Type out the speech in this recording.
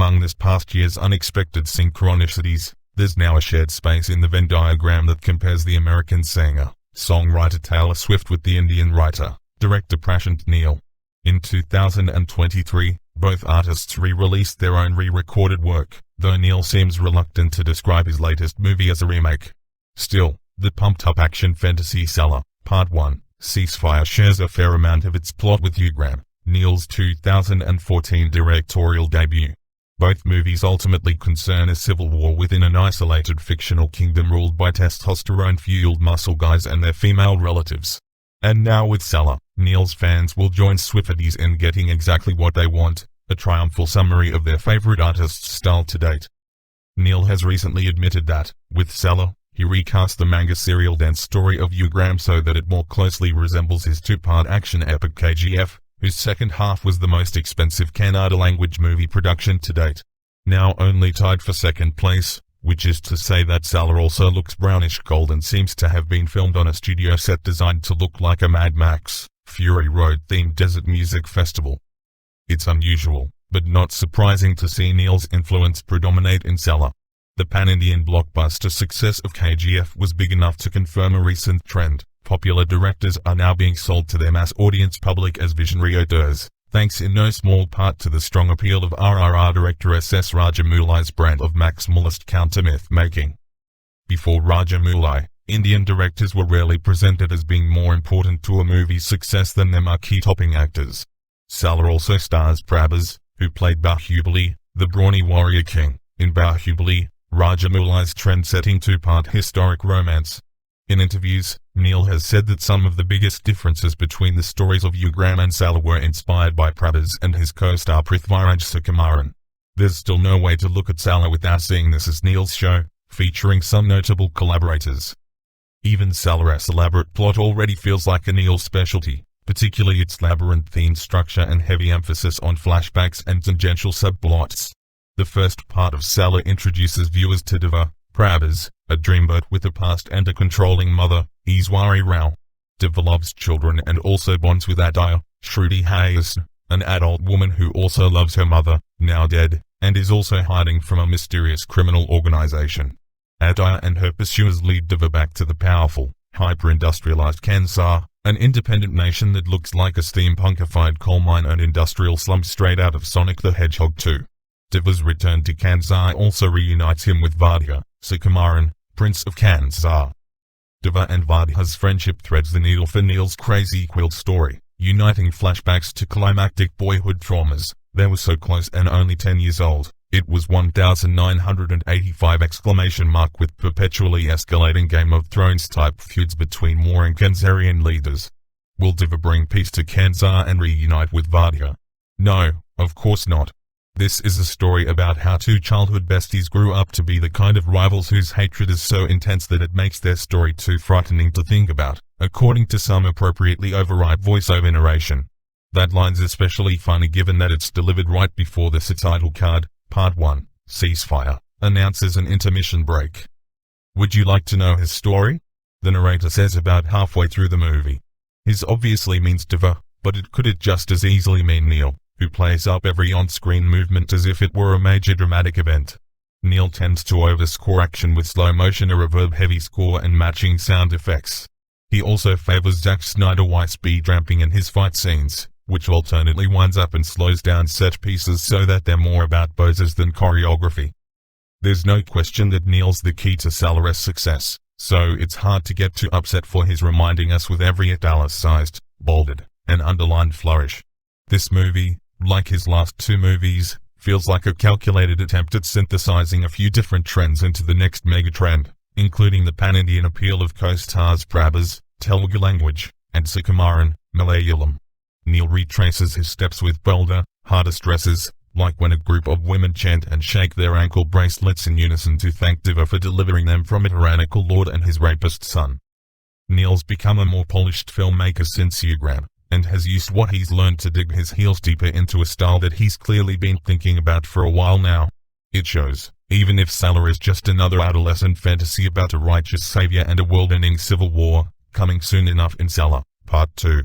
Among this past year's unexpected synchronicities, there's now a shared space in the Venn diagram that compares the American singer-songwriter Taylor Swift with the Indian writer-director Prashant Neel. In 2023, both artists re-released their own re-recorded work, though Neel seems reluctant to describe his latest movie as a remake. Still, the pumped-up action fantasy Salaar, Part 1, Ceasefire shares a fair amount of its plot with Ugram, Neel's 2014 directorial debut. Both movies ultimately concern a civil war within an isolated fictional kingdom ruled by testosterone-fueled muscle guys and their female relatives. And now with Salaar, Neel's fans will join Swifties in getting exactly what they want, a triumphal summary of their favorite artist's style to date. Neel has recently admitted that, with Salaar, he recast the manga serial dance story of Ugram so that it more closely resembles his two-part action epic KGF, whose second half was the most expensive Kannada language movie production to date. Now only tied for second place, which is to say that Salaar also looks brownish gold and seems to have been filmed on a studio set designed to look like a Mad Max, Fury Road-themed desert music festival. It's unusual, but not surprising to see Neel's influence predominate in Salaar. The pan-Indian blockbuster success of KGF was big enough to confirm a recent trend. Popular directors are now being sold to their mass audience public as visionary auteurs, thanks in no small part to the strong appeal of RRR director S.S. Rajamoulai's brand of maximalist counter-myth making. Before Rajamouli, Indian directors were rarely presented as being more important to a movie's success than their marquee-topping actors. Salaar also stars Prabhas, who played Bahubali, the brawny warrior king, in Bahubali, Rajamoulai's trend-setting two-part historic romance. In interviews, Neel has said that some of the biggest differences between the stories of Ugram and Salaar were inspired by Prabhas and his co-star Prithviraj Sukumaran. There's still no way to look at Salaar without seeing this as Neel's show, featuring some notable collaborators. Even Salaar's elaborate plot already feels like a Neel specialty, particularly its labyrinth-themed structure and heavy emphasis on flashbacks and tangential subplots. The first part of Salaar introduces viewers to Diva, Prabhas, a dreamboat with a past and a controlling mother, Iswari Rao. Diva loves children and also bonds with Adaya, Shruti Hassan, an adult woman who also loves her mother, now dead, and is also hiding from a mysterious criminal organization. Adaya and her pursuers lead Diva back to the powerful, hyper-industrialized Kansar, an independent nation that looks like a steampunkified coal mine and industrial slum straight out of Sonic the Hedgehog 2. Diva's return to Kansar also reunites him with Vardhya, Sukumaran, Prince of Kansar. Diva and Vardhya's friendship threads the needle for Neel's crazy quill story, uniting flashbacks to climactic boyhood traumas. They were so close and only 10 years old. It was 1985 with perpetually escalating Game of Thrones-type feuds between warring Kanzarian leaders. Will Diva bring peace to Kansar and reunite with Vardhya? No, of course not. This is a story about how two childhood besties grew up to be the kind of rivals whose hatred is so intense that it makes their story too frightening to think about, according to some appropriately overripe voiceover narration. That line's especially funny given that it's delivered right before the title card, Part 1, Ceasefire, announces an intermission break. Would you like to know his story? The narrator says about halfway through the movie. His obviously means Diva, but it could just as easily mean Neel, who plays up every on-screen movement as if it were a major dramatic event. Neel tends to overscore action with slow motion, a reverb-heavy score and matching sound effects. He also favors Zack Snyder-wise speed ramping in his fight scenes, which alternately winds up and slows down set pieces so that they're more about poses than choreography. There's no question that Neel's the key to Salaar's success, so it's hard to get too upset for his reminding us with every italicized, bolded, and underlined flourish. This movie, like his last two movies, feels like a calculated attempt at synthesizing a few different trends into the next megatrend, including the pan-Indian appeal of co-stars Prabhas, Telugu language, and Sukumaran, Malayalam. Neel retraces his steps with bolder, harder stresses, like when a group of women chant and shake their ankle bracelets in unison to thank Diva for delivering them from a tyrannical lord and his rapist son. Neel's become a more polished filmmaker since Ugram, and has used what he's learned to dig his heels deeper into a style that he's clearly been thinking about for a while now. It shows, even if Salaar is just another adolescent fantasy about a righteous savior and a world-ending civil war, coming soon enough in Salaar, Part 2.